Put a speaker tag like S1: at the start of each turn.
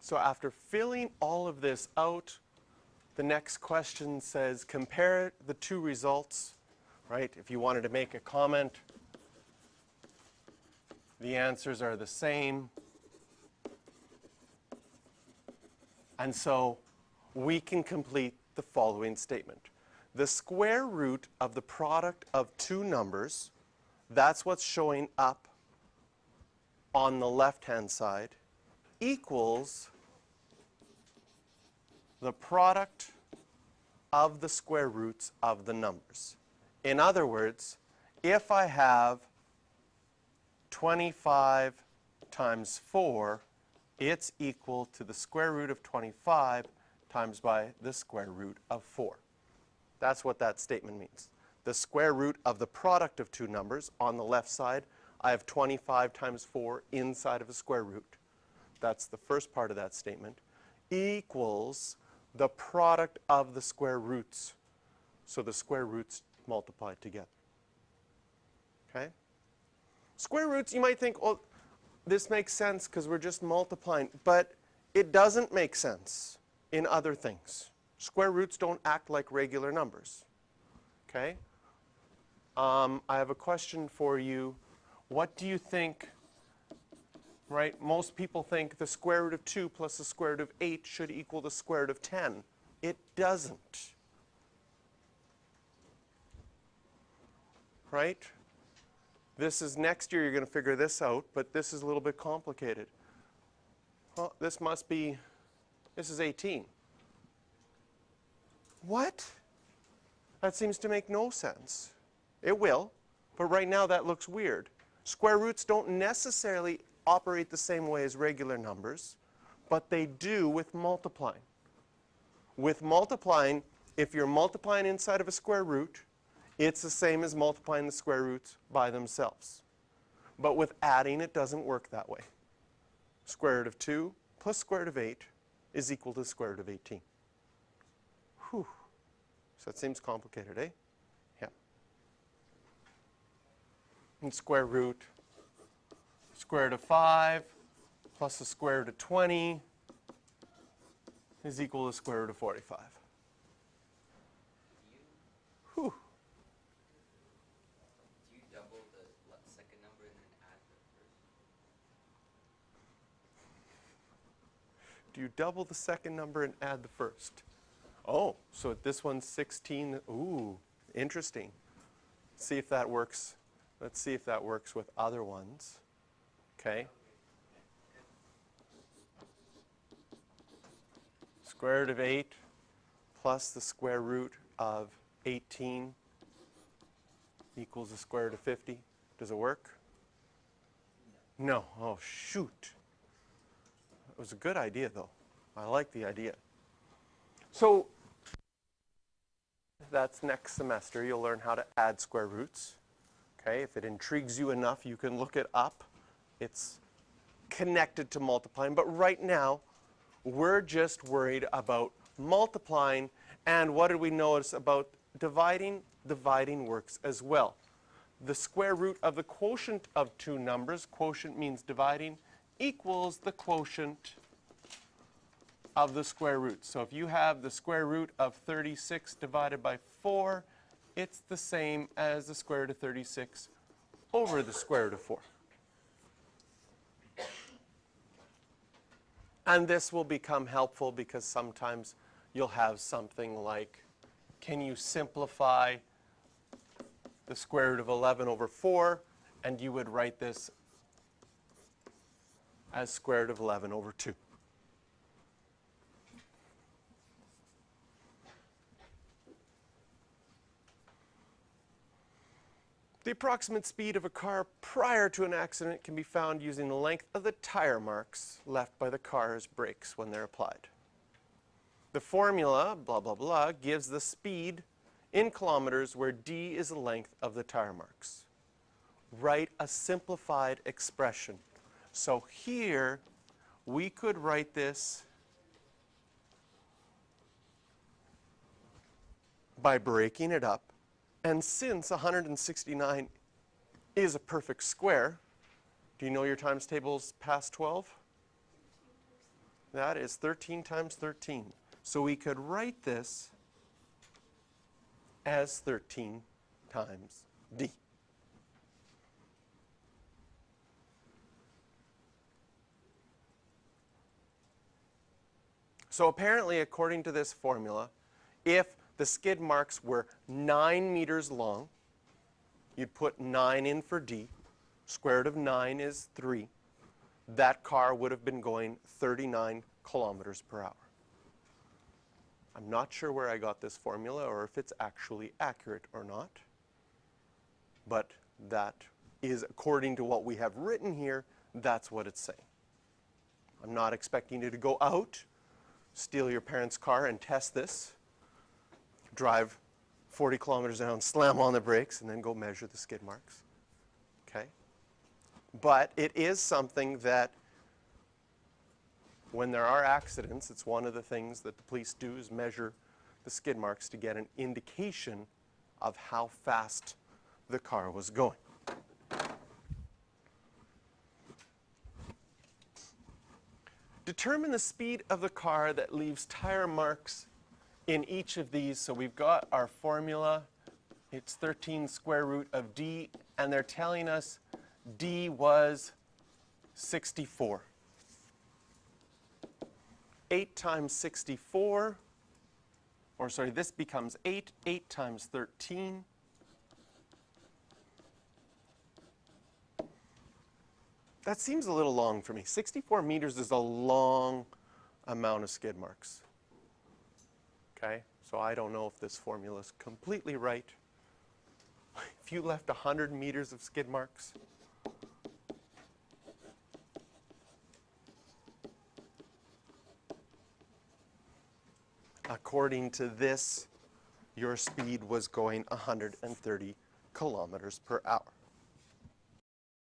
S1: So after filling all of this out, the next question says compare the two results, right? If you wanted to make a comment, the answers are the same. And so we can complete the following statement. The square root of the product of two numbers, that's what's showing up on the left-hand side, equals the product of the square roots of the numbers. In other words, if I have 25 times 4, it's equal to the square root of 25 times by the square root of 4. That's what that statement means. The square root of the product of two numbers on the left side, I have 25 times 4 inside of a square root. That's the first part of that statement, equals the product of the square roots. So the square roots multiplied together. Okay? Square roots, you might think, oh, this makes sense because we're just multiplying. But it doesn't make sense in other things. Square roots don't act like regular numbers. Okay? I have a question for you. What do you think, right? Most people think the square root of 2 plus the square root of 8 should equal the square root of 10. It doesn't. Right? This is next year you're going to figure this out, but this is a little bit complicated. Well, this is 18. What? That seems to make no sense. It will, but right now that looks weird. Square roots don't necessarily operate the same way as regular numbers, but they do with multiplying. With multiplying, if you're multiplying inside of a square root, it's the same as multiplying the square roots by themselves. But with adding, it doesn't work that way. Square root of 2 plus square root of 8 is equal to the square root of 18. Whew. So that seems complicated, eh? Yeah. And square root of 5 plus the square root of 20 is equal to the square root of 45. Whew.
S2: Do you double the second number and then add the first?
S1: Do you double the second number and add the first? Oh, so this one's 16. Ooh, interesting. See if that works. Let's see if that works with other ones. Okay. Square root of 8 plus the square root of 18 equals the square root of 50. Does it work? No. Oh, shoot. It was a good idea, though. I like the idea. So that's next semester. You'll learn how to add square roots. Okay, if it intrigues you enough, you can look it up. It's connected to multiplying. But right now, we're just worried about multiplying. And what did we notice about dividing? Dividing works as well. The square root of the quotient of two numbers, quotient means dividing, equals the quotient of the square root. So if you have the square root of 36 divided by 4, it's the same as the square root of 36 over the square root of 4. And this will become helpful because sometimes you'll have something like, can you simplify the square root of 11 over 4? And you would write this as square root of 11 over 2. The approximate speed of a car prior to an accident can be found using the length of the tire marks left by the car's brakes when they're applied. The formula, blah, blah, blah, gives the speed in kilometers where d is the length of the tire marks. Write a simplified expression. So here, we could write this by breaking it up. And since 169 is a perfect square, do you know your times tables past 12? That is 13 times 13. So we could write this as 13 times d. So apparently, according to this formula, if the skid marks were 9 meters long, you'd put 9 in for d. Square root of 9 is 3. That car would have been going 39 kilometers per hour. I'm not sure where I got this formula or if it's actually accurate or not, but that is, according to what we have written here, that's what it's saying. I'm not expecting you to go out, steal your parents' car and test this, drive 40 kilometers an hour and slam on the brakes and then go measure the skid marks. Okay? But it is something that when there are accidents, it's one of the things that the police do is measure the skid marks to get an indication of how fast the car was going. Determine the speed of the car that leaves tire marks in each of these. So we've got our formula. It's 13 square root of d, and they're telling us d was 64. 8 times 64, or sorry, this becomes 8. 8 times 13. That seems a little long for me. 64 meters is a long amount of skid marks. Okay, so I don't know if this formula is completely right. If you left 100 meters of skid marks, according to this, your speed was going 130 kilometers per hour.